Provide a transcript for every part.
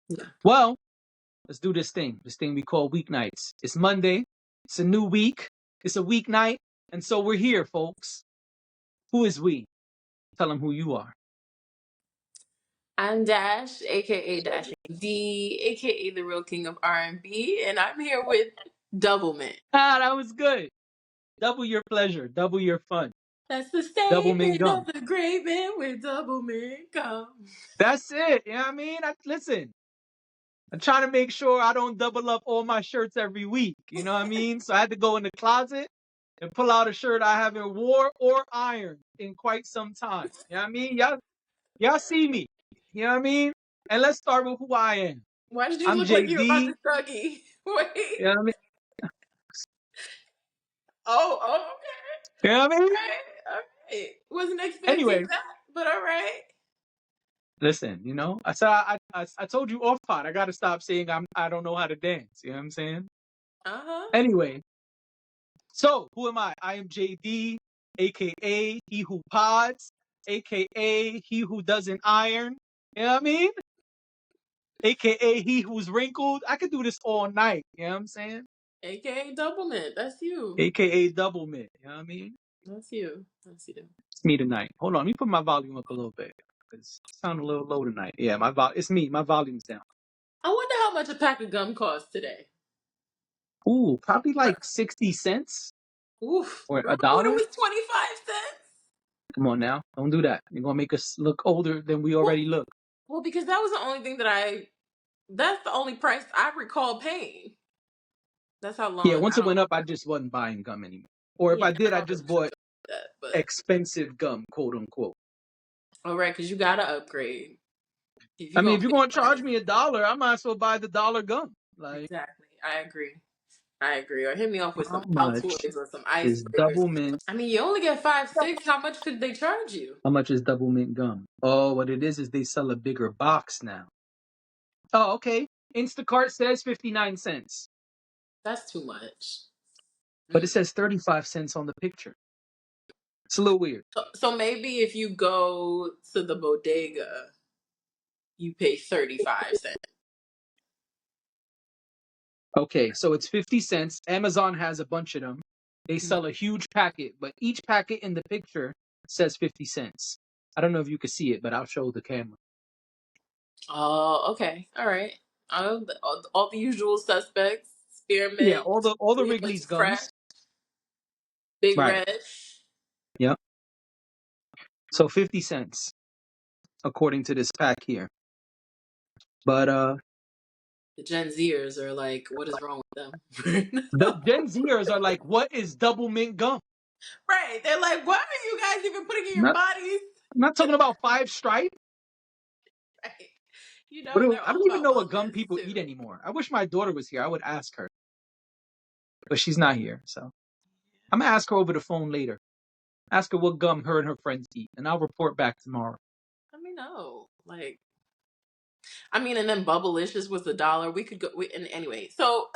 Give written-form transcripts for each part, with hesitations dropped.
Yeah. Well, let's do this thing we call Weeknights. It's Monday. It's a new week. It's a weeknight. And so we're here, folks. Who is we? Tell them who you are. I'm Dash, aka Dashing D, aka the real king of R&B, and I'm here with Doublemint. Ah, that was good. Double your pleasure. Double your fun. That's the Double mint statement gum. of the great man with Doublemint gum. That's it. You know what I mean? Listen, I'm trying to make sure I don't double up all my shirts every week. You know what I mean? So I had to go in the closet and pull out a shirt I haven't wore or ironed in quite some time. You know what I mean? Y'all see me. You know what I mean? And let's start with who I am. Why did you I'm look like you were about JD. to Dougie? Wait. You know what I mean? Oh, You know what I mean? okay. All right. Wasn't expecting Anyway, that, but all right. listen, I said I told you off pod. I gotta stop saying I don't know how to dance. You know what I'm saying? Uh-huh. Anyway, so who am I? I am JD, aka he who pods, aka he who doesn't iron. You know what I mean? AKA he who's wrinkled. I could do this all night. You know what I'm saying? AKA Doublemint. That's you. AKA double mint. You know what I mean? That's you. That's you. It's me tonight. Hold on, let me put my volume up a little bit. It's sound a little low tonight. Yeah, it's me. My volume's down. I wonder how much a pack of gum costs today. Ooh, probably like 60 cents Oof. or a Remember when it dollar. was 25 cents? Come on now. Don't do that. You're gonna make us look older than we Well, already look. well, because that was the only thing that's the only price I recall paying. That's how Yeah, long, once I it don't, went up, I just wasn't buying gum anymore. Or if yeah, I I did, I don't just remember something bought like that, but, expensive gum, quote unquote. all right, because you gotta upgrade. If I you're mean, gonna if you're pay gonna charge money. me $1, I might as well buy the dollar gum. Like, Exactly. I agree. Or hit me off with how some much Altoids or some is icebreakers. double mint? I mean, you only get 5, 6. How much could they charge you? How much is double mint gum? Oh, what it is they sell a bigger box now. Oh, okay. Instacart says 59 cents, That's too much. but it says 35 cents on the picture. It's a little weird. So maybe if you go to the bodega, you pay 35 cents. Okay, so it's 50 cents. Amazon has a bunch of them. They sell a huge packet, but each packet in the picture says 50 cents. I don't know if you can see it, but I'll show the camera. Oh, okay. All right. All the usual suspects. Yeah, Spearmint, all the Wheatley's Wrigley's Fresh, gums. Big Right. Red. Yep. So 50 cents according to this pack here. But The Gen Zers are like, what is wrong with them? the Gen Zers are like, what is double mint gum? Right. They're like, what are you guys even putting in your Not, bodies? I'm not talking about Five Stripe. Right. They're I all don't even about know what gum wellness people too. eat anymore. I wish my daughter was here. I would ask her, but she's not here. So I'm gonna ask her over the phone later. Ask her what gum her and her friends eat, and I'll report back tomorrow. I mean, no. And then Bubblicious was $1. We could go, and anyway, so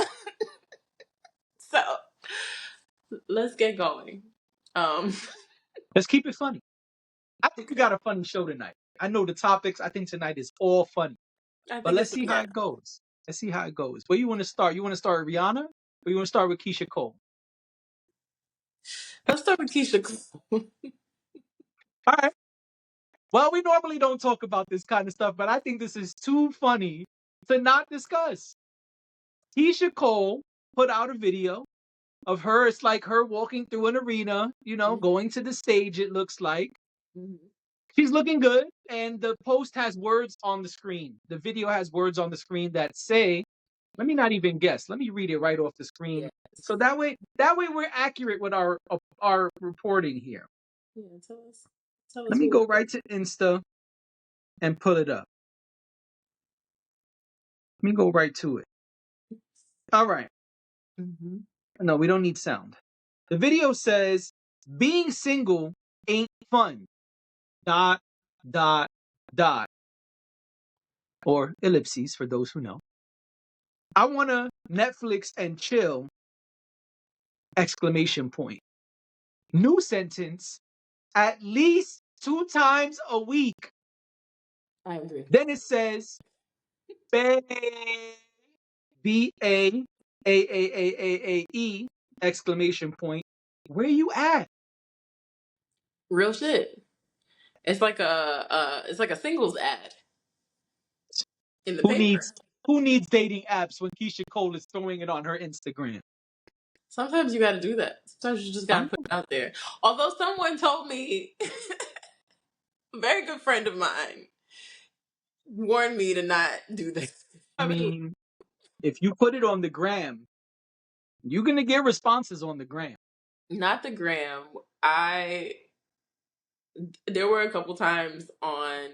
let's get going. Um, Let's keep it funny. I think we got a funny show tonight. I know the topics. I think tonight is all funny. I But think let's it's, see how yeah. it goes. Let's see how it goes. Where you want to start? You want to start with Rihanna, or you want to start with Keyshia Cole? Let's start with Keyshia Cole. All right. Well, we normally don't talk about this kind of stuff, but I think this is too funny to not discuss. Keyshia Cole put out a video of her. It's like her walking through an arena, going to the stage, it looks like. She's looking good, and the post has words on the screen. The video has words on the screen that say, let me not even guess. Let me read it right off the screen. Yes. So that way we're accurate with our reporting here. Yeah, tell us. Let me go right to Insta and pull it up. Let me go right to it. All right. No, we don't need sound. The video says, being single ain't fun. ... Or ellipses for those who know. I want to Netflix and chill! Exclamation point. New sentence, at least 2 times a week. I agree. Then it says, Bae. BAAAAAAE exclamation point. Where you at? Real shit. It's like a singles ad in the Who paper. needs who needs dating apps when Keyshia Cole is throwing it on her Instagram? Sometimes you got to do that. Sometimes you just got to I'm put it out there. Although someone told me, a very good friend of mine warned me to not do this. I I mean, mean, if you put it on the gram, you're gonna get responses on the gram. not the gram. I There were a couple times on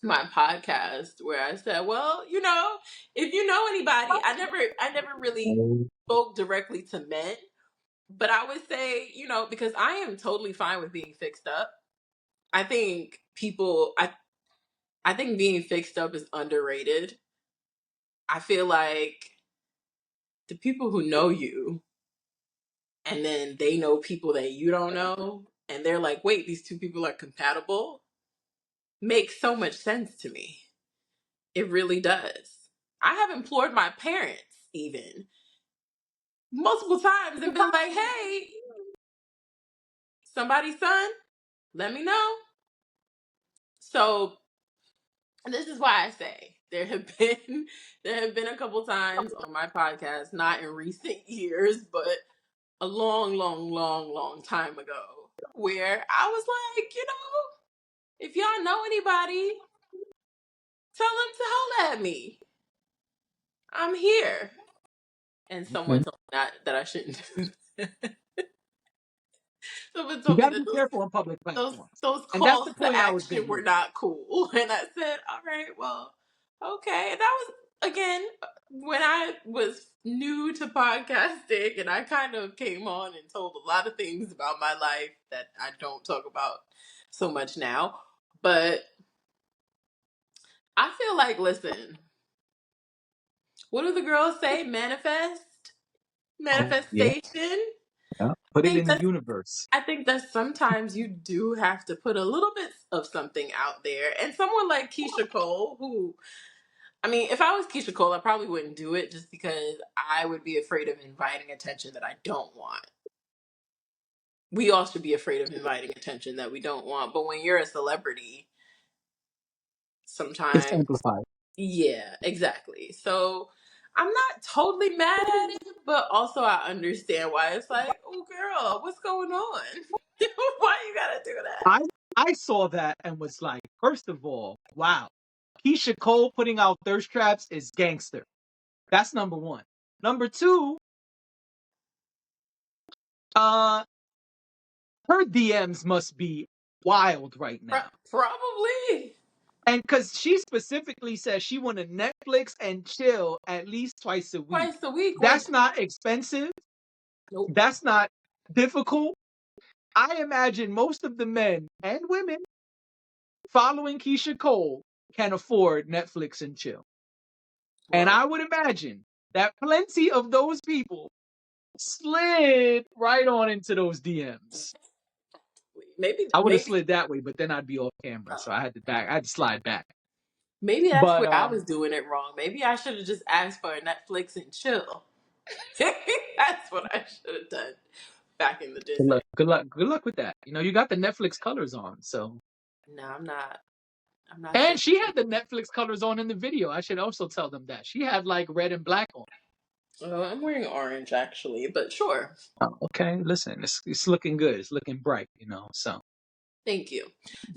my podcast where I said, "Well, if you know anybody, I never really spoke directly to men, but I would say, because I am totally fine with being fixed up. I think I think being fixed up is underrated. I feel like the people who know you and then they know people that you don't know and they're like, "Wait, these two people are compatible." Makes so much sense to me. It really does. I have implored my parents even multiple times and been like, "Hey, somebody's son, let me know." So this is why I say there have been a couple times on my podcast, not in recent years, but a long, long, long, long time ago, where I was like, if y'all know anybody, tell them to holler at me. I'm here. And someone Okay. told me that I shouldn't do that. Someone You told me got to that be careful on public those platforms, those and that's calls the to point I was action getting were at. not cool. And I said, all right, well, okay. And that was again when I was new to podcasting and I kind of came on and told a lot of things about my life that I don't talk about so much now. But I feel like, listen, what do the girls say? Oh yeah, Manifestation. yeah. Put I it think in the that's universe. I think that sometimes you do have to put a little bit of something out there. And someone like Keyshia Cole, who, I mean, if I was Keyshia Cole, I probably wouldn't do it just because I would be afraid of inviting attention that I don't want. We all should be afraid of inviting attention that we don't want. But when you're a celebrity, It's sometimes, amplified. yeah, exactly. So I'm not totally mad at it, but also I understand why it's like, oh, girl, what's going on? Why you gotta do that? I I saw that and was like, first of all, wow, Keisha Cole putting out thirst traps is gangster. That's number one. Number two, uh, her DMs must be wild right now. Probably And because she specifically says she want to Netflix and chill at least twice a week. twice a week. That's Like, not expensive. nope. That's not difficult. I imagine most of the men and women following Keisha Cole can afford Netflix and chill. And Well, I would imagine that plenty of those people slid right on into those DMs. maybe, I would have maybe, slid that way, but then I'd be off camera, so I had to back. I had to slide back. maybe that's But where I was doing it wrong. Maybe I should have just asked for a Netflix and chill. That's what I should have done back in the day. good luck with that. You know, you got the Netflix colors on, so. No, I'm not. I'm not And saying. she had the Netflix colors on in the video. I should also tell them that she had like red and black on. Oh, I'm wearing orange actually, but sure. Oh, okay, listen, it's looking good. It's looking bright, you know. So Thank you.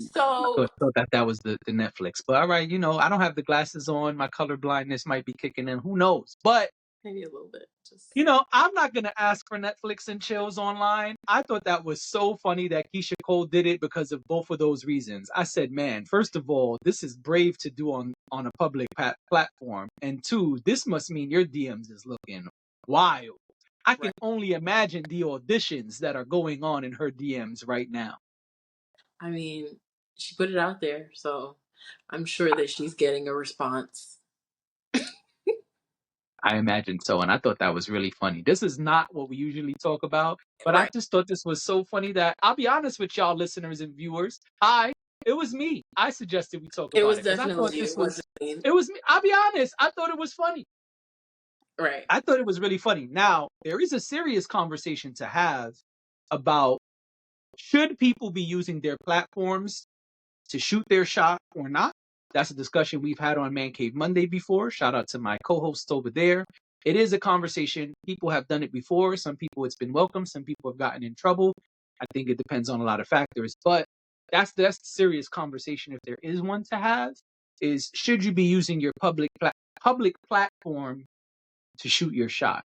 I So thought that was the Netflix. But all right, you know, I don't have the glasses on. My color blindness might be kicking in. Who knows? But maybe a little bit. Just you know, I'm not gonna ask for Netflix and chills online. I thought that was so funny that Keisha Cole did it because of both of those reasons. I said, man, first of all, this is brave to do on a public platform, and two, this must mean your DMs is looking wild. I can right. only imagine the auditions that are going on in her DMs right now. I mean, she put it out there, so I'm sure that she's getting a response. I imagine so, and I thought that was really funny. This is not what we usually talk about, but I Right. just thought this was so funny that I'll be honest with y'all, listeners and viewers. It was me. I suggested we talk It about was it because I thought definitely this it was wasn't mean, It was. I'll be honest. I thought it was funny. right. I thought it was really funny. Now there is a serious conversation to have about should people be using their platforms to shoot their shot or not. That's a discussion we've had on Man Cave Monday before. Shout out to my co-hosts over there. It is a conversation. People have done it before. Some people it's been welcome. Some people have gotten in trouble. I think it depends on a lot of factors. But that's the serious conversation if there is one to have. Is should you be using your public platform to shoot your shot?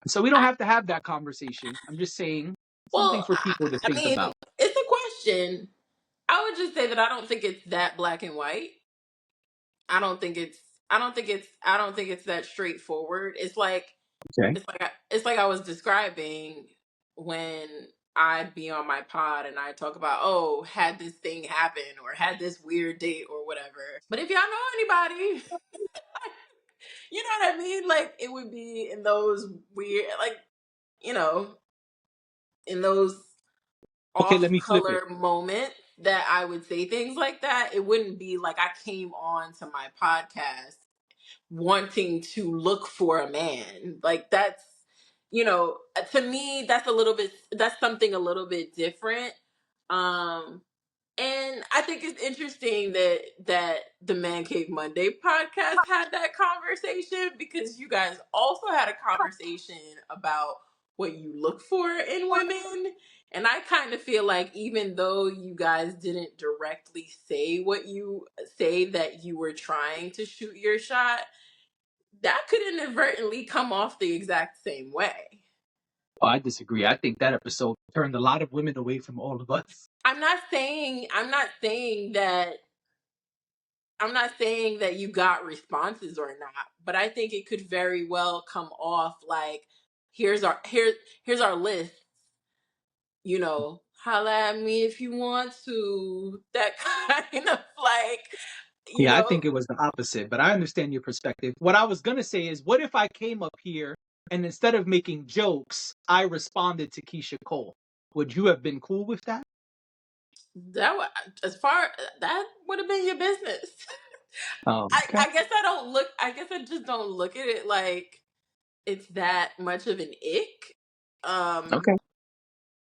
So we don't I, have to have that conversation. I'm just saying something well, for people to I think mean, about. it's a question. I would just say that I don't think it's that black and white. I don't think it's. I don't think it's that straightforward. Okay. It's like I was describing when I'd be on my pod and I talk about, oh, had this thing happen or had this weird date or whatever. But if y'all know anybody, you know what I mean? Like it would be in those weird, like, you know, in those Okay, let off me flip it. color moments that I would say things like that. It wouldn't be like I came on to my podcast wanting to look for a man. Like that's, to me that's something a little bit different. Um and I think it's interesting that the Man Cave Monday podcast had that conversation because you guys also had a conversation about what you look for in women. And I kind of feel like even though you guys didn't directly say what you say that you were trying to shoot your shot, that could inadvertently come off the exact same way. Oh, I disagree. I think that episode turned a lot of women away from all of us. I'm not saying that you got responses or not, but I think it could very well come off like here's our list, holla at me if you want to. That kind of like, you Yeah, I know, think it was the opposite, but I understand your perspective. What I was going to say is, what if I came up here and instead of making jokes, I responded to Keyshia Cole? Would you have been cool with that? that wa- as far that would have been your business. Okay. I guess I just don't look at it like it's that much of an ick. Um, Okay.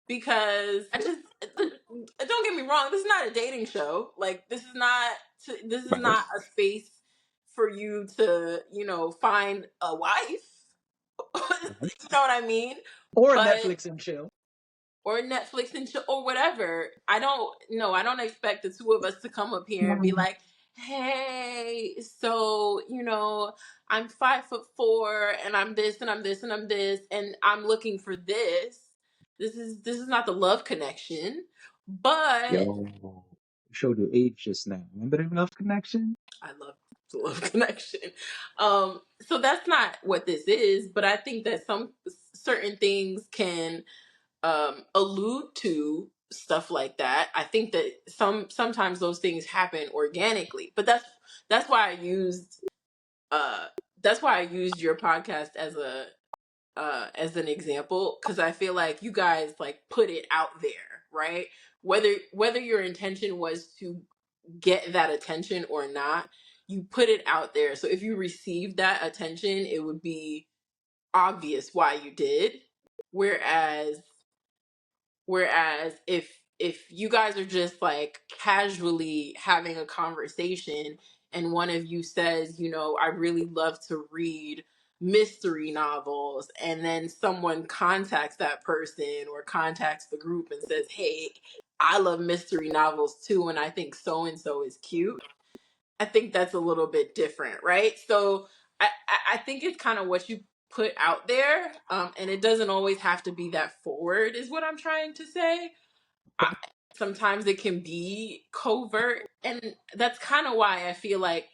because don't get me wrong, this is not a dating show. Like this is Right. not a space for you to, find a wife. You know what I mean? Or But Netflix and chill. or Netflix and or whatever. I don't expect the two of us to come up here and be like, hey, so, I'm 5'4" and I'm this and I'm this and I'm this and I'm looking for this. This is not the love connection. But Yo, you showed your age just now. Remember the Love Connection? I love the love connection. So that's not what this is, but I think that some certain things can allude to stuff like that. I think that sometimes those things happen organically, but that's why I used uh your podcast as an example, because I feel like you guys like put it out there, right? Whether your intention was to get that attention or not, you put it out there. So if you received that attention, it would be obvious why you did. Whereas if you guys are just like casually having a conversation and one of you says, I really love to read mystery novels, and then someone contacts that person or contacts the group and says, hey, I love mystery novels too, and I think so and so is cute. I think that's a little bit different, right? So I think it's kind of what you put out there, and it doesn't always have to be that forward, is what I'm trying to say. I, Sometimes it can be covert, and that's kind of why I feel like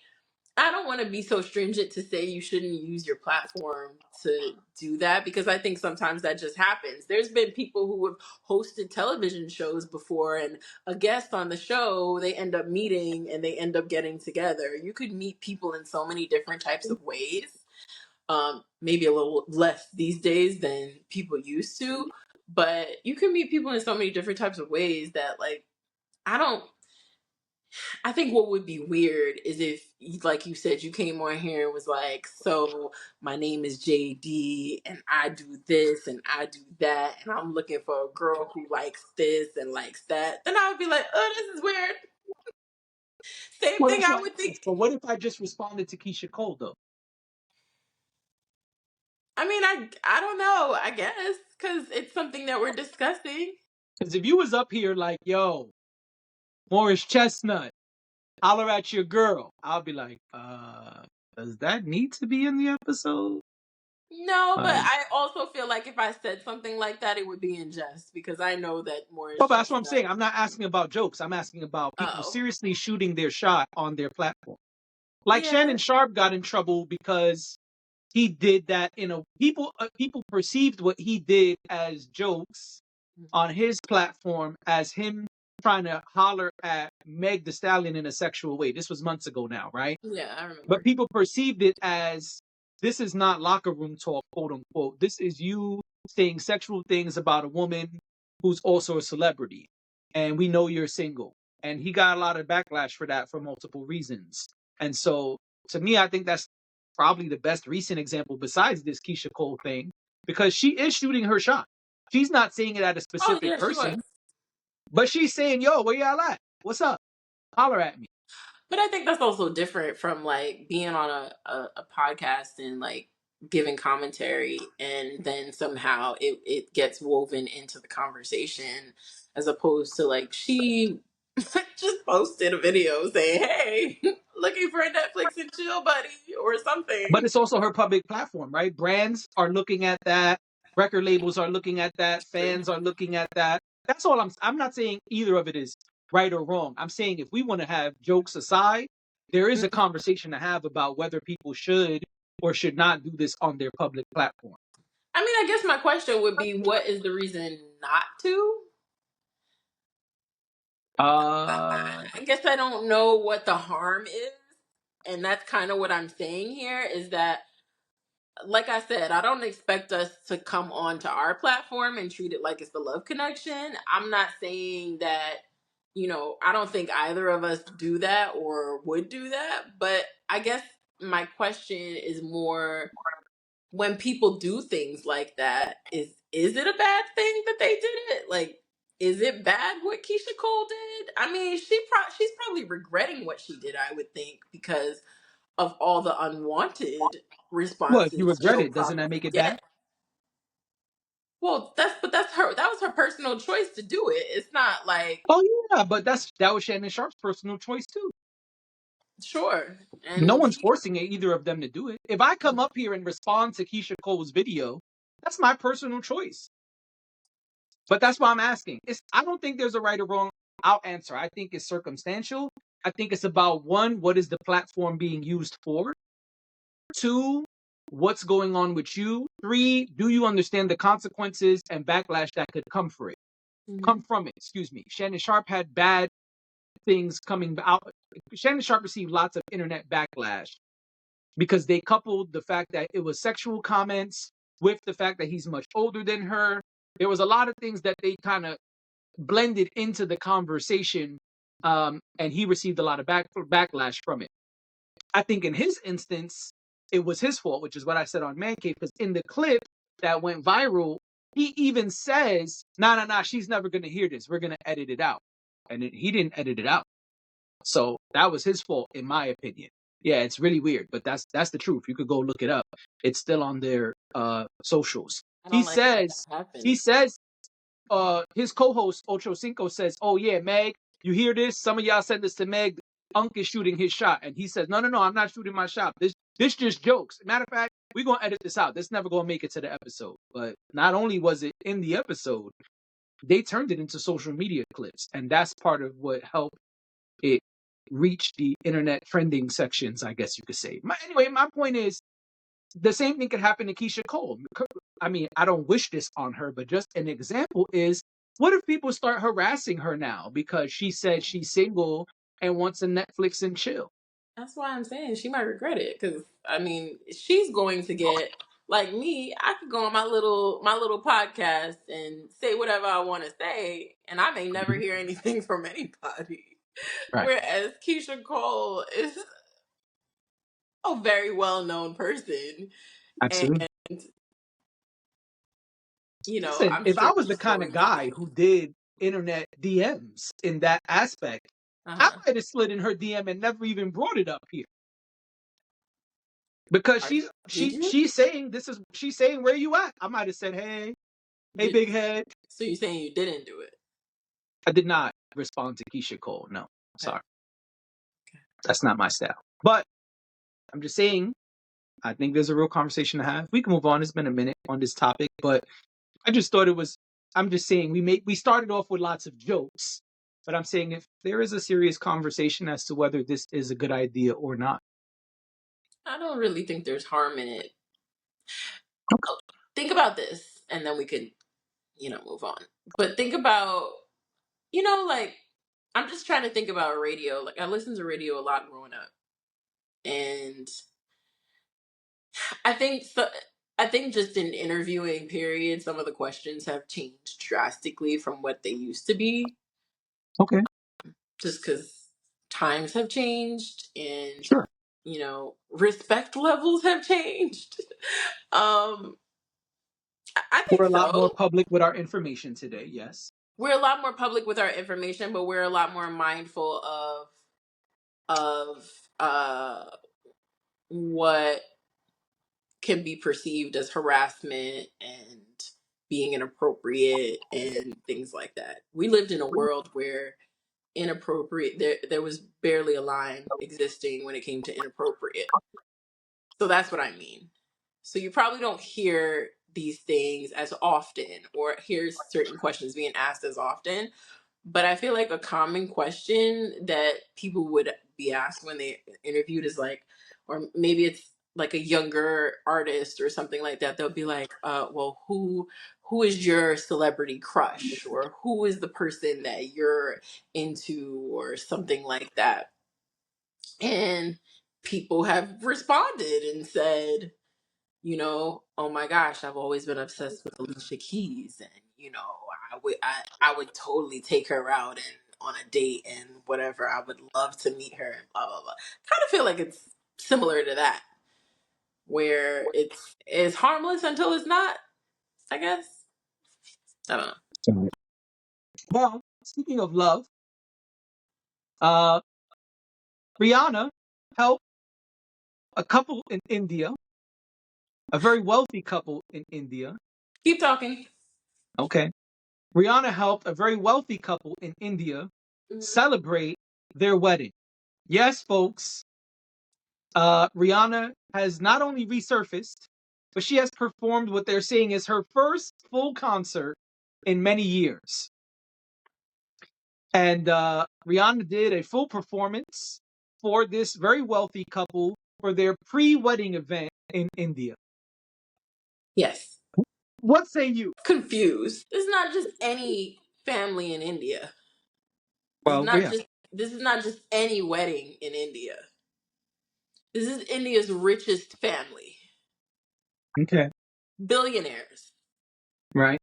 I don't want to be so stringent to say you shouldn't use your platform to do that, because I think sometimes that just happens. There's been people who have hosted television shows before, and a guest on the show, they end up meeting and they end up getting together. You could meet people in so many different types of ways. Maybe a little less these days than people used to, but you can meet people in so many different types of ways that, like, I don't. I think what would be weird is if, like you said, you came on here and was like, "So my name is JD, and I do this and I do that, and I'm looking for a girl who likes this and likes that." Then I would be like, "Oh, this is weird." Same Well, thing that's I why would I asked. think. But what if I just responded to Keyshia Cole though? I mean, I don't know. I guess because it's something that we're discussing. Because if you was up here like, yo, Morris Chestnut, holler at your girl, I'll be like, does that need to be in the episode? No, but Like, I also feel like if I said something like that, it would be in jest because I know that Morris well, but that's what I'm Chestnut. saying. I'm not asking about jokes. I'm asking about people Oh, seriously shooting their shot on their platform. Like yeah. Shannon Sharp got in trouble because he did that in a people perceived what he did as jokes on his platform as him trying to holler at Meg the Stallion in a sexual way. This was months ago now, right? Yeah, I But remember. people perceived it as this is not locker room talk, quote unquote. This is you saying sexual things about a woman who's also a celebrity. And we know you're single. And he got a lot of backlash for that for multiple reasons. And so to me, I think that's probably the best recent example besides this Keyshia Cole thing, because she is shooting her shot. She's not saying it at a Oh, specific yeah, she was. person, but she's saying, yo, where y'all at? What's up? Holler at me. But I think that's also different from like being on a podcast and like giving commentary and then somehow it gets woven into the conversation as opposed to like she just posted a video saying, "Hey, looking for a Netflix and chill buddy," or But something. it's also her public platform, right? Brands are looking at that. Record labels are looking at that. True. Fans are looking at that. That's all I'm not saying either of it is right or wrong. I'm saying if we want to have jokes aside, there is a Mhm. conversation to have about whether people should or should not do this on their public platform. I mean, I guess my question would be, what is the reason not to? Uh, I guess I don't know what the harm is. And that's kind of what I'm saying here is that, like I said, I don't expect us to come onto our platform and treat it like it's the love connection. I'm not saying that, I don't think either of us do that or would do that. But I guess my question is more when people do things like that, is it a bad thing that they did it? Like, is it bad what Keisha Cole did? I mean, she's probably regretting what she did, I would think, because of all the unwanted well, if you responses regret she'll it, doesn't that probably make it bad? get. Well, that's her. That was her personal choice to do it. It's not like Oh yeah, but that was Shannon Sharp's personal choice too. sure, No and one's she. forcing either of them to do it. If I come up here and respond to Keisha Cole's video, that's my personal choice. But that's why I'm asking. I don't think there's a right or wrong. I'll answer. I think it's circumstantial. I think it's about one, what is the platform being used for? Two, what's going on with you? Three, do you understand the consequences and backlash that could come Mhm. from it? Excuse me. Shannon Sharp had bad things coming out. Shannon Sharp received lots of internet backlash because they coupled the fact that it was sexual comments with the fact that he's much older than her. There was a lot of things that they kind of blended into the conversation, and he received a lot of backlash from it. I think in his instance, it was his fault, which is what I said on Man Cave, because in the clip that went viral, he even says, "Nah, nah, nah, she's never going to hear this. We're going to edit it out." And he didn't edit it out. So that was his fault, in my opinion. Yeah, it's really weird, but that's the truth. You could go look it up. It's still on their socials. I He don't like how says that happened. he says his co-host Ocho Cinco says, "Oh yeah, Meg, you hear this? Some of y'all said this to Meg. Unc is shooting his shot," and he says, "No, no, no, I'm not shooting my shot. This just jokes. Matter of fact, we're gonna edit this out. This never gonna make it to the episode." But not only was it in the episode, they turned it into social media clips, and that's part of what helped it reach the internet trending sections, I guess you could say. Anyway, my point is the same thing could happen to Keisha Cole. I mean, I don't wish this on her, but just an example is what if people start harassing her now because she said she's single and wants a Netflix and chill? That's why I'm saying she might regret it because I mean she's going to get like me. I could go on my little podcast and say whatever I want to say, and I may never hear anything from anybody. Right. Whereas Keyshia Cole is a very well known person. And, Absolutely. Listen, I'm if sure I was her the kind story of would guy be. who did internet DMs in that aspect, I Uh-huh. might have slid in her DM and never even brought it up here. Because Are, did you? she's saying where you at. I might have said, hey, Did, big head. so you're saying you didn't do it? I did not respond to Keyshia Cole. No, Okay. sorry. That's not my style. But I'm just saying, I think there's a real conversation to have. We can move on. It's been a minute on this topic, but I just thought it was. I'm just saying we started off with lots of jokes, but I'm saying if there is a serious conversation as to whether this is a good idea or not. I don't really think there's harm in it. Oh, think about this, and then we could, move on. But think about, like, I'm just trying to think about radio. Like, I listened to radio a lot growing up, and I think so. I think just in interviewing, period, some of the questions have changed drastically from what they used to be, Okay, just because times have changed and sure. respect levels have changed. I think We're a lot more so. public with our information today. Yes. We're a lot more public with our information, but we're a lot more mindful of what can be perceived as harassment and being inappropriate and things like that. We lived in a world where inappropriate there was barely a line existing when it came to inappropriate. So that's what I mean. So you probably don't hear these things as often or hear certain questions being asked as often. But I feel like a common question that people would be asked when they interviewed is like, or maybe it's like a younger artist or something like that. They'll be like, well, who is your celebrity crush, or who is the person that you're into, or something like that. And people have responded and said, oh my gosh, I've always been obsessed with Alicia Keys, and I would totally take her out and on a date and whatever. I would love to meet her and blah blah blah. Kind of feel like it's similar to that, where it's harmless until it's not. I guess I don't know. Well, speaking of love, uh, Rihanna helped a couple in India, a very wealthy couple in India. Keep talking. Okay. Rihanna helped a very wealthy couple in India Mhm. celebrate their wedding. Yes, folks, Rihanna has not only resurfaced, but she has performed what they're saying is her first full concert in many years. And Rihanna did a full performance for this very wealthy couple for their pre-wedding event in India. Yes. What say you? Confused. This is not just any family in India. This is Well, not yeah. just this is not just any wedding in India. This is India's richest family. Okay. Billionaires. Right.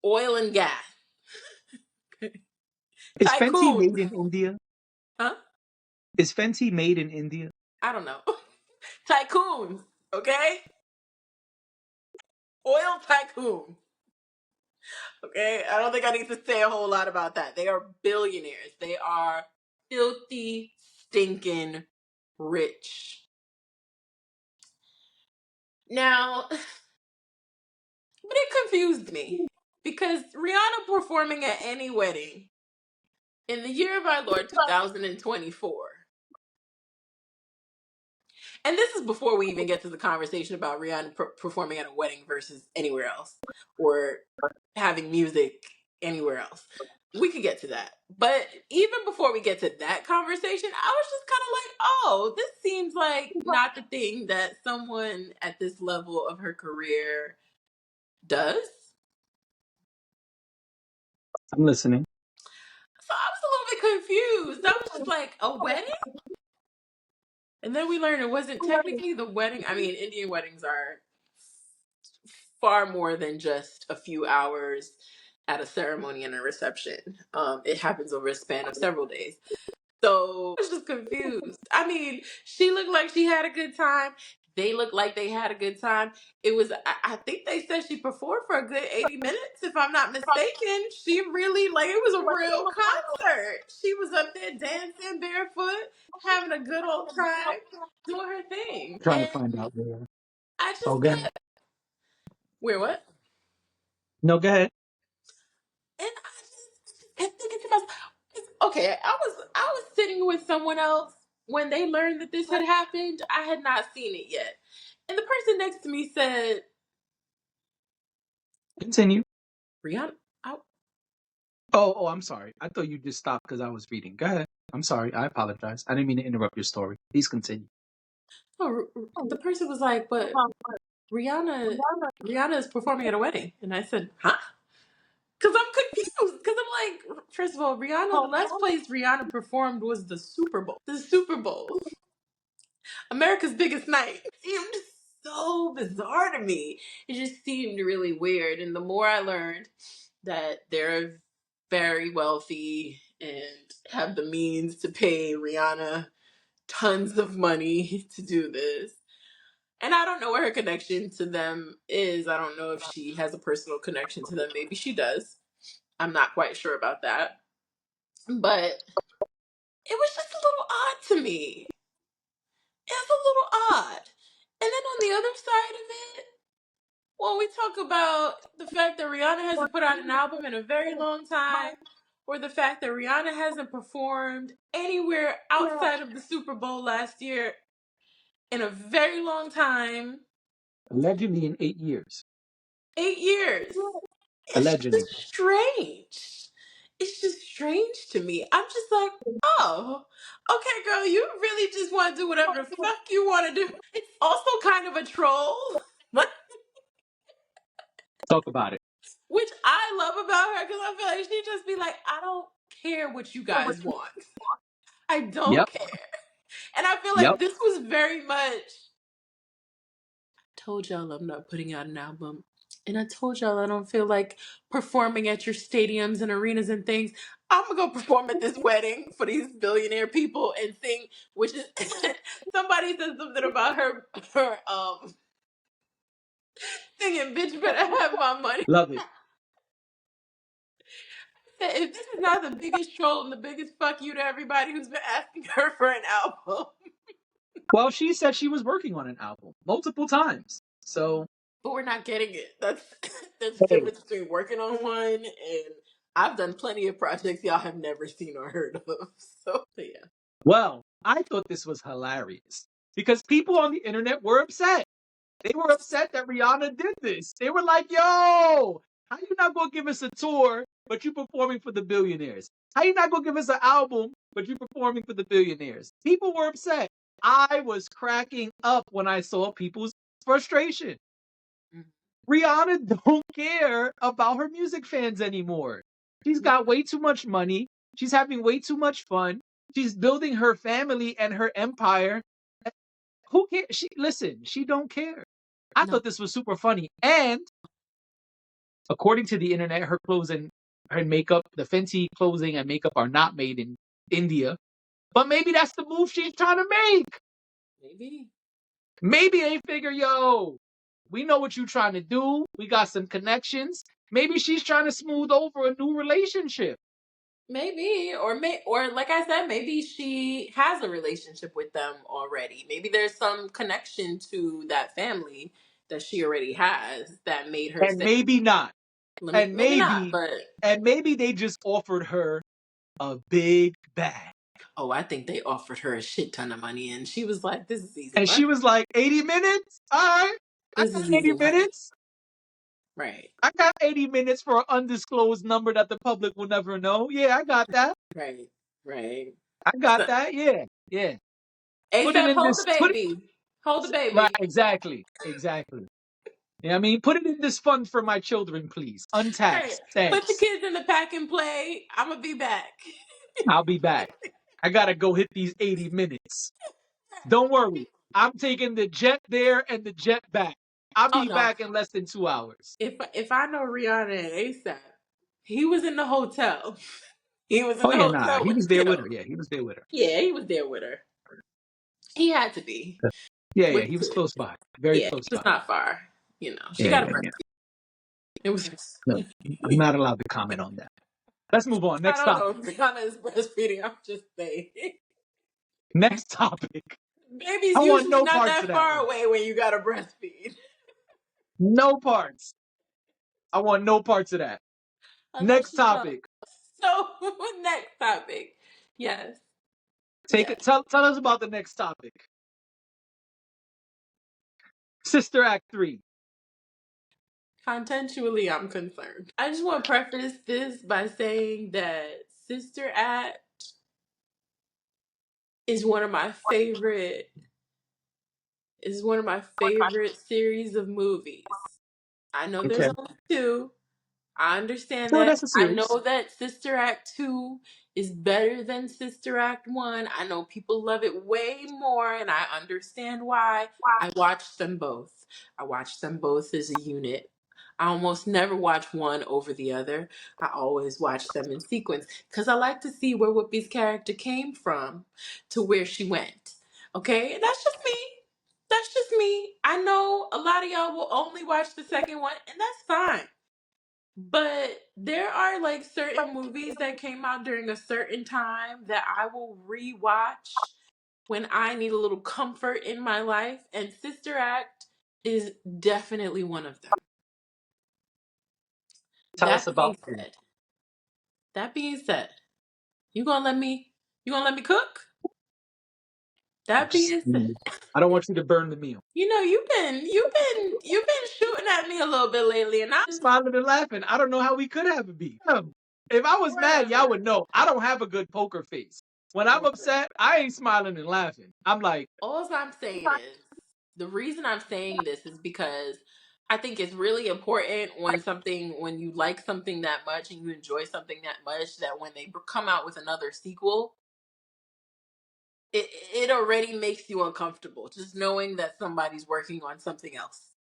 Oil and gas. Is Fenty Tycoons. made in India? Huh? Is Fenty made in India? I don't know. Tycoons. Okay? Oil tycoon. Okay? I don't think I need to say a whole lot about that. They are billionaires. They are filthy, stinking rich. Now, but it confused me because Rihanna performing at any wedding in the year of our Lord 2024. And this is before we even get to the conversation about Rihanna performing at a wedding versus anywhere else or having music anywhere else. We could get to that. But even before we get to that conversation, I was just kind of like, oh, this seems like not the thing that someone at this level of her career does. I'm listening. So I was a little bit confused. I was just like, a wedding? And then we learned it wasn't technically the wedding. I mean, Indian weddings are far more than just a few hours at a ceremony and a reception. It happens over a span of several days. So I was just confused. I mean, she looked like she had a good time. They looked like they had a good time. It was, I think they said she performed for a good 80 minutes, if I'm not mistaken. She really, like, it was a real concert. She was up there dancing barefoot, having a good old time, doing her thing. Trying to And find out where. I Oh, just go ahead. kept, where what? No, go ahead. And I just kept thinking to myself, okay, I was sitting with someone else when they learned that this had happened. I had not seen it yet. And the person next to me said, Continue. Rihanna, I, Oh, I'm sorry. I thought you just stopped because I was reading. Go ahead. I'm sorry. I apologize. I didn't mean to interrupt your story. Please continue. no, the person was like, but Rihanna is performing at a wedding. And I said, huh? Because I'm confused. Because I'm like, first of all, Rihanna, the last place Rihanna performed was the Super Bowl. The Super Bowl. America's biggest night. It seemed so bizarre to me. It just seemed really weird. And the more I learned that they're very wealthy and have the means to pay Rihanna tons of money to do this. And I don't know where her connection to them is. I don't know if she has a personal connection to them. Maybe she does. I'm not quite sure about that. But it was just a little odd to me. It's a little odd. And then on the other side of it, when we talk about the fact that Rihanna hasn't put out an album in a very long time, or the fact that Rihanna hasn't performed anywhere outside of the Super Bowl last year in a very long time, Allegedly in 8 years. 8 years, it's Allegedly. just strange. It's just strange to me. I'm just like, oh, okay, girl, you really just want to do whatever the fuck you want to do. It's also kind of a troll. Talk about it. Which I love about her because I feel like she just be like, I don't care what you guys want. I don't Yep. care. And I feel Yep. like this was very much, told y'all I'm not putting out an album. And I told y'all I don't feel like performing at your stadiums and arenas and things. I'm gonna go perform at this wedding for these billionaire people and sing, which is somebody said something about her singing bitch better have my money. Love it. If this is not the biggest troll and the biggest fuck you to everybody who's been asking her for an album. Well, she said she was working on an album multiple times. So, But we're not getting it. That's there's a hey, difference between working on one and I've done plenty of projects y'all have never seen or heard of. So yeah. well, I thought this was hilarious because people on the internet were upset. They were upset that Rihanna did this. They were like, yo, how you not going to give us a tour, but you performing for the billionaires? How you not going to give us an album, but you performing for the billionaires? People were upset. I was cracking up when I saw people's frustration. Rihanna don't care about her music fans anymore. She's got way too much money. She's having way too much fun. She's building her family and her empire. Who cares? She don't care. I No, thought this was super funny. And according to the internet, her clothes and her makeup, the Fenty clothing and makeup are not made in India. But maybe that's the move she's trying to make. maybe. Maybe they figure, yo, we know what you're trying to do. We got some connections. Maybe she's trying to smooth over a new relationship. Maybe. Or like I said, maybe she has a relationship with them already. Maybe there's some connection to that family that she already has that made her And say, maybe not. let me And maybe not, maybe but and maybe they just offered her a big bag. oh, I think they offered her a shit ton of money and she was like, this is easy And money. she was like, 80 minutes? All right. I This got is 80 easy money. minutes. Right. I got 80 minutes for an undisclosed number that the public will never know. Yeah, I got that. Right. Right. I got So, that. Yeah. Yeah. Put it ASAP, in hold the this put it baby. Hold the right, baby. exactly. Exactly. Yeah, I mean, put it in this fund for my children, please. Right. Untaxed. Put the Thanks. kids in the pack and play. I'm gonna be back. I'll be back. I gotta go hit these 80 minutes. Don't worry. I'm taking the jet there and the jet back. I'll Oh be no. back in less than 2 hours. If I know Rihanna and ASAP, He was in the hotel. He was in Oh the yeah, nah, hotel he with was there with Kim. her. Yeah, he was there with her. Yeah, he was there with her. He had to be Yeah, yeah, with the he was kids. close by, very Yeah, he close was by. not far. You know, she Yeah, got a yeah, breast. yeah. It was. No, I'm not allowed to comment on that. Let's move on. I Next don't topic. know if Rihanna is breastfeeding. I'm just saying. Next topic. Baby's I want usually no not parts of that that far one. away when you got to breastfeed. No parts. I want no parts of that. Unless Next you know. topic. So, next topic. Yes. Take Yes. it. Tell us about the next topic. Sister Act 3. Contextually, I'm concerned. I just want to preface this by saying that Sister Act is one of my favorite series of movies. I know there's Okay. only two. I understand So that. that's a I series. know that Sister Act 2 is better than Sister Act 1. I know people love it way more, and I understand why. I watched them both. I watched them both as a unit. I almost never watch one over the other. I always watch them in sequence because I like to see where Whoopi's character came from to where she went. Okay? That's just me. That's just me. I know a lot of y'all will only watch the second one, and that's fine. But there are like certain movies that came out during a certain time that I will rewatch when I need a little comfort in my life, and Sister Act is definitely one of them. Tell us That being about three. said, that being said, you gonna let me you gonna let me cook? That Just, being said, I don't want you to burn the meal. you know you've been shooting at me a little bit lately, and I'm just Smiling and laughing. I don't know how we could have a beef. If I was mad, y'all whatever. would know. I don't have a good poker face. When I'm upset, I ain't smiling and laughing. I'm like, All I'm saying is the reason I'm saying this is because I think it's really important when you like something that much and you enjoy something that much that when they come out with another sequel, it already makes you uncomfortable just knowing that somebody's working on something else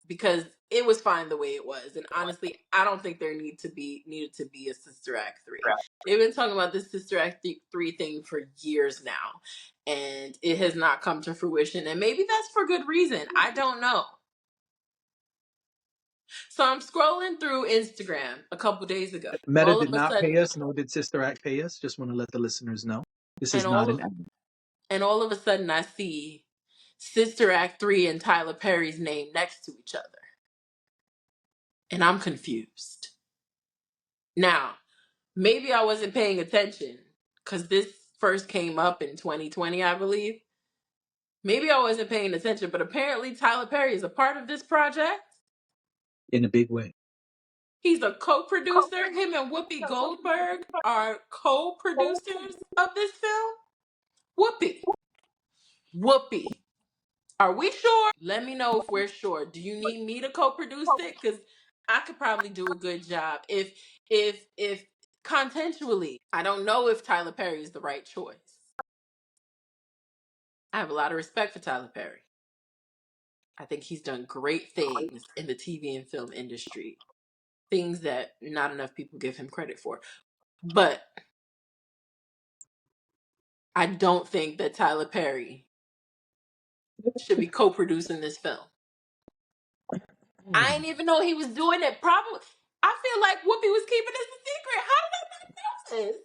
because it was fine the way it was, and honestly I don't think there needed to be a Sister Act 3. They've been talking about this Sister Act 3 thing for years now, and it has not come to fruition, and maybe that's for good reason. I don't know. So I'm scrolling through Instagram a couple days ago. Meta All did of a not sudden, pay us, nor did Sister Act pay us. Just want to let the listeners know. This and is not all an of ad. and all of a sudden I see Sister Act 3 and Tyler Perry's name next to each other. And I'm confused. Now, maybe I wasn't paying attention because this first came up in 2020, I believe. Maybe I wasn't paying attention, but apparently Tyler Perry is a part of this project. In a big way. He's a co-producer. Him and Whoopi Goldberg are co-producers of this film. Whoopi. Are we sure? Let me know if we're sure. Do you need me to co-produce it? Because I could probably do a good job. If consensually, I don't know if Tyler Perry is the right choice. I have a lot of respect for Tyler Perry. I think he's done great things in the TV and film industry. Things that not enough people give him credit for. But I don't think that Tyler Perry should be co-producing this film. I didn't even know he was doing it. Probably, I feel like Whoopi was keeping this a secret. How did I not know this?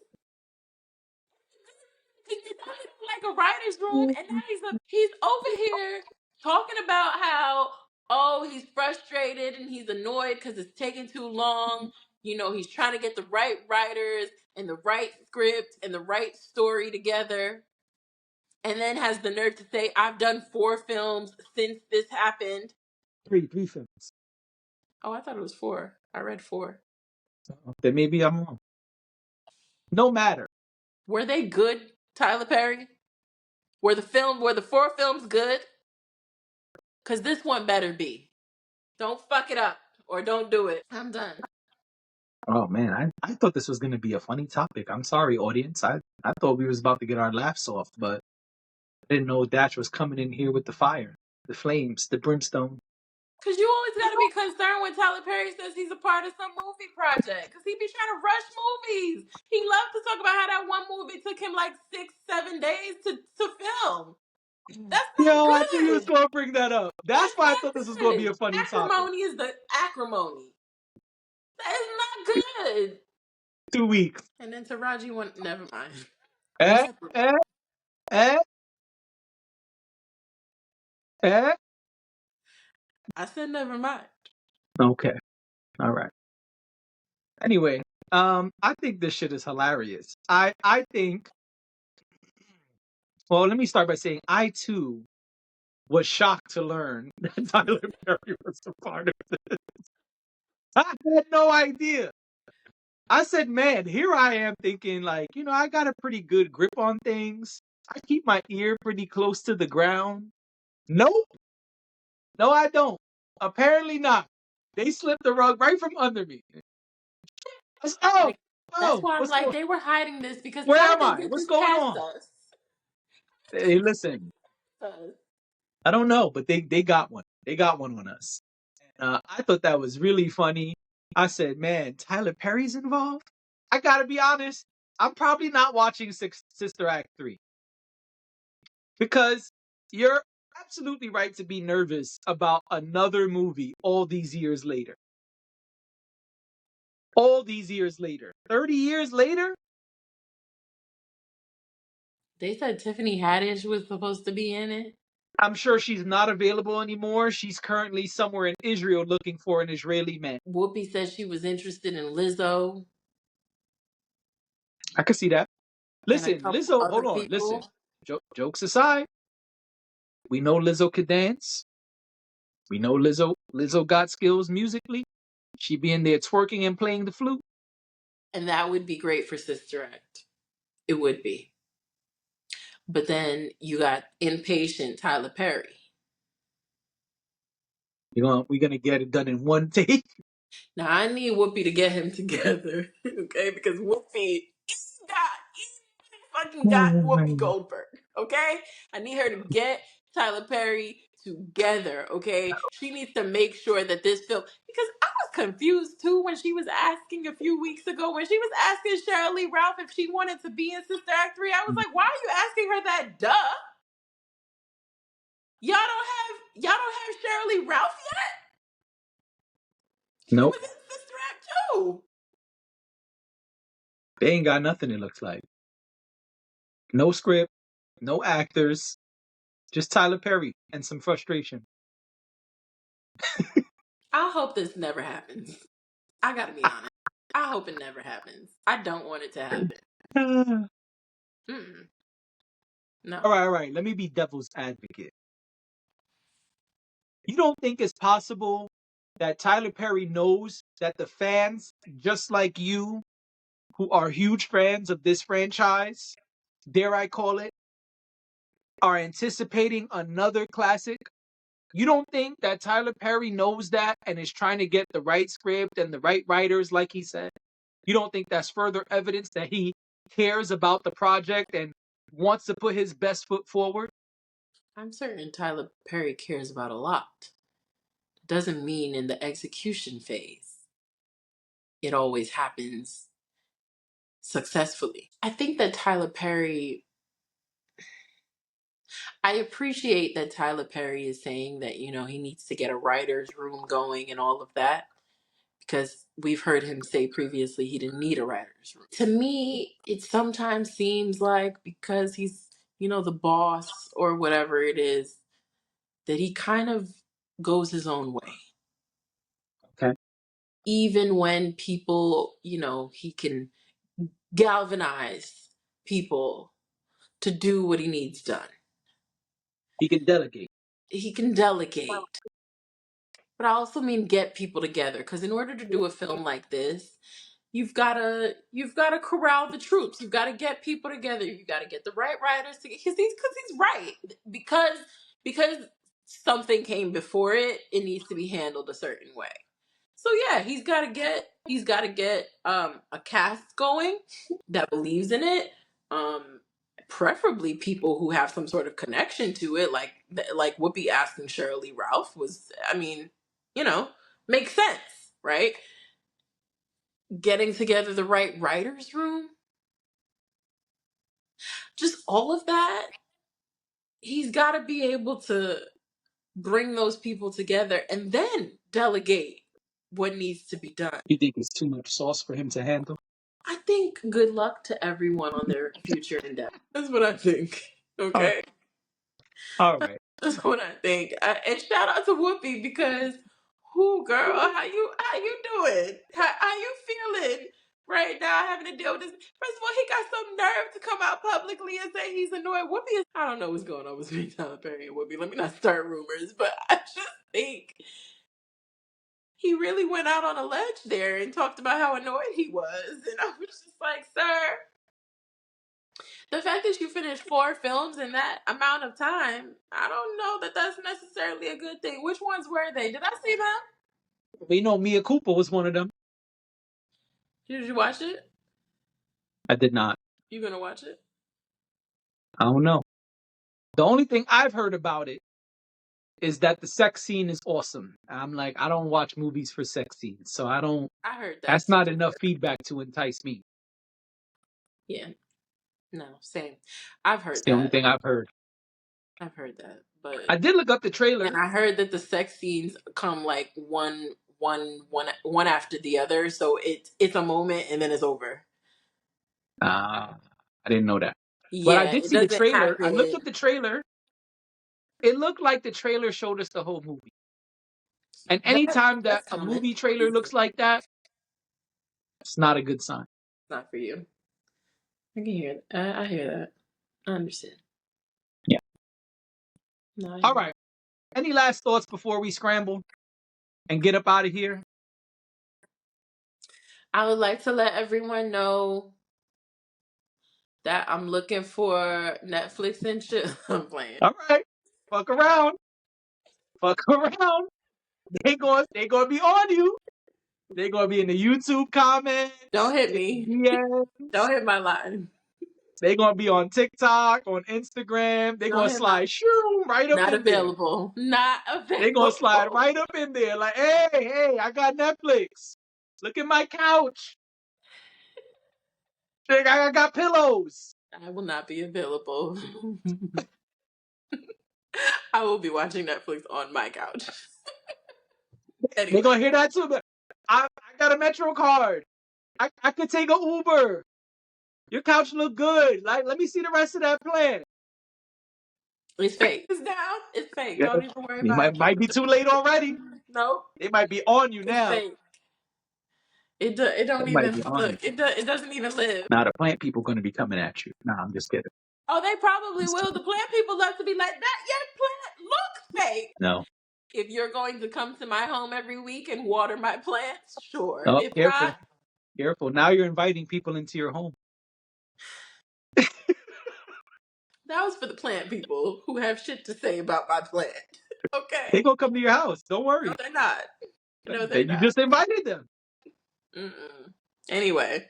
Like a writer's room, and now he's over here talking about how he's frustrated and he's annoyed because it's taking too long. You know, he's trying to get the right writers and the right script and the right story together, and then has the nerve to say, "I've done 4 films since this happened." Three films. Oh, I thought it was 4. I read 4. Then maybe I'm wrong. No matter. Were they good, Tyler Perry? Were the 4 films good? Cause this one better be. Don't fuck it up or don't do it. I'm done. Oh man, I thought this was gonna be a funny topic. I'm sorry, audience. I thought we was about to get our laughs off, but I didn't know Dash was coming in here with the fire, the flames, the brimstone. Cause you always gotta be concerned when Tyler Perry says he's a part of some movie project. Cause he be trying to rush movies. He loves to talk about how that one movie took him like 6-7 days to film. That's Yo, I not knew you was good. gonna bring that up. That's That's why I thought this was not gonna be good. a funny topic. Acrimony is the acrimony. That is not good. 2 weeks. And then Taraji went. Never mind. Eh, Never. eh, eh, eh. I said never mind. Okay. All right. Anyway, I think this shit is hilarious. I think. Well, let me start by saying I too was shocked to learn that Tyler Perry was a part of it. I had no idea. I said, man, here I am thinking, like, I got a pretty good grip on things. I keep my ear pretty close to the ground. Nope. No, I don't. Apparently not. They slipped the rug right from under me. I said, oh, Like that's oh, why I'm like they were hiding this because where how did am they I? get What's this going past on? us? Hey, listen, Us. I don't know, but they got one. They got one on us. I thought that was really funny. I said, man, Tyler Perry's involved? I gotta be honest. I'm probably not watching Sister Act 3 because you're absolutely right to be nervous about another movie all these years later. All these years later. 30 years later? They said Tiffany Haddish was supposed to be in it. I'm sure she's not available anymore. She's currently somewhere in Israel looking for an Israeli man. Whoopi said she was interested in Lizzo I could see that. and a Listen, couple Lizzo, other hold on. Listen, people. jokes aside, we know Lizzo could dance. We know Lizzo got skills musically. She be in there twerking and playing the flute. And that would be great for Sister Act. It would be. But then you got impatient Tyler Perry. We're gonna get it done in one take. Now I need Whoopi to get him together, okay? Because he fucking got Whoopi Goldberg, okay? I need her to get Tyler Perry together, okay? She needs to make sure that this film, because I was confused too when she was asking a few weeks ago when she was asking Cheryl Lee Ralph if she wanted to be in Sister Act 3. I was like, why are you asking her that? Duh. Y'all don't have Cheryl Lee Ralph yet? She Nope, was in Sister Act 2. they ain't got nothing. It looks like no script, no actors, just Tyler Perry and some frustration. I hope this never happens. I gotta be honest. I hope it never happens. I don't want it to happen. all Mm-mm. No. right, all right. Let me be devil's advocate. You don't think it's possible that Tyler Perry knows that the fans, just like you, who are huge fans of this franchise, dare I call it, are anticipating another classic? You don't think that Tyler Perry knows that and is trying to get the right script and the right writers, like he said? You don't think that's further evidence that he cares about the project and wants to put his best foot forward? I'm certain Tyler Perry cares about a lot. Doesn't mean in the execution phase it always happens successfully. I think that I appreciate that Tyler Perry is saying that, he needs to get a writer's room going and all of that, because we've heard him say previously he didn't need a writer's room. To me, it sometimes seems like because he's, the boss or whatever it is, that he kind of goes his own way. Okay. Even when people, he can galvanize people to do what he needs done. He can delegate. He can delegate. But I also mean get people together, because in order to do a film like this, you've gotta corral the troops. You've got to get people together. You've got to get the right writers together, because he's right. Because something came before it, it needs to be handled a certain way. So yeah, he's got to get a cast going that believes in it. Um, Preferably people who have some sort of connection to it, like Whoopi asking Shirley Ralph was. I mean, makes sense, right? Getting together the right writer's room, just all of that. He's got to be able to bring those people together and then delegate what needs to be done. You think it's too much sauce for him to handle? I think good luck to everyone on their future endeavors. That's what I think. Okay. All right. That's what I think. And shout out to Whoopi because, who girl, how you doing? How you feeling right now having to deal with this? First of all, he got some nerve to come out publicly and say he's annoyed. Whoopi is, I don't know what's going on between Tyler Perry and Whoopi. Let me not start rumors, but I just think he really went out on a ledge there and talked about how annoyed he was. And I was just like, sir, the fact that you finished 4 films in that amount of time, I don't know that that's necessarily a good thing. Which ones were they? Did I see them? We know Mia Cooper was one of them. Did you watch it? I did not. You gonna watch it? I don't know. The only thing I've heard about it is that the sex scene is awesome. I'm like, I don't watch movies for sex scenes, so I don't. I heard that. That's not enough feedback to entice me. Yeah. No, same. I've heard It's that. the only thing I've heard. I've heard that, but I did look up the trailer. and I heard that the sex scenes come like one after the other, so it's a moment and then it's over. I didn't know that. Yeah, but I did see the trailer. happen. I looked up the trailer. It looked like the trailer showed us the whole movie. And anytime that a movie trailer looks like that, it's not a good sign. It's not for you. I can hear it. I hear that. I understand. Yeah. No, all right. Any last thoughts before we scramble and get up out of here? I would like to let everyone know that I'm looking for Netflix and shit. I'm playing. All right. Fuck around. Fuck around. They gonna be on you. They gonna be in the YouTube comments. Don't hit me. DMs. Don't hit my line. They gonna be on TikTok, on Instagram. They gonna slide right up Not in available. there. Not available. They gonna slide right up in there like, hey, I got Netflix. Look at my couch. I got pillows. I will not be available. I will be watching Netflix on my couch. Anyway. They're gonna hear that too, but I got a Metro card. I could take an Uber. Your couch look good. Like, let me see the rest of that plan. It's fake. It's down. It's fake. Yeah. Don't even worry about it. Might be too late already. No. They might be on you now. It's fake. It don't even look. It doesn't even live. Now the plant people gonna be coming at you. Nah, I'm just kidding. Oh, they probably will. The plant people love to be like, that your plant looks fake. No. If you're going to come to my home every week and water my plants, sure. Oh, if careful. not, careful. Now you're inviting people into your home. That was for the plant people who have shit to say about my plant. Okay. They gonna come to your house. Don't worry. No, they're not. No, they're not. You just invited them. Anyway,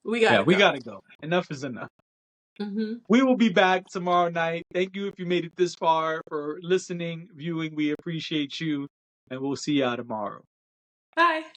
we gotta go. Enough is enough. Mm-hmm. We will be back tomorrow night. Thank you if you made it this far for listening, viewing. We appreciate you, and we'll see y'all tomorrow. Bye.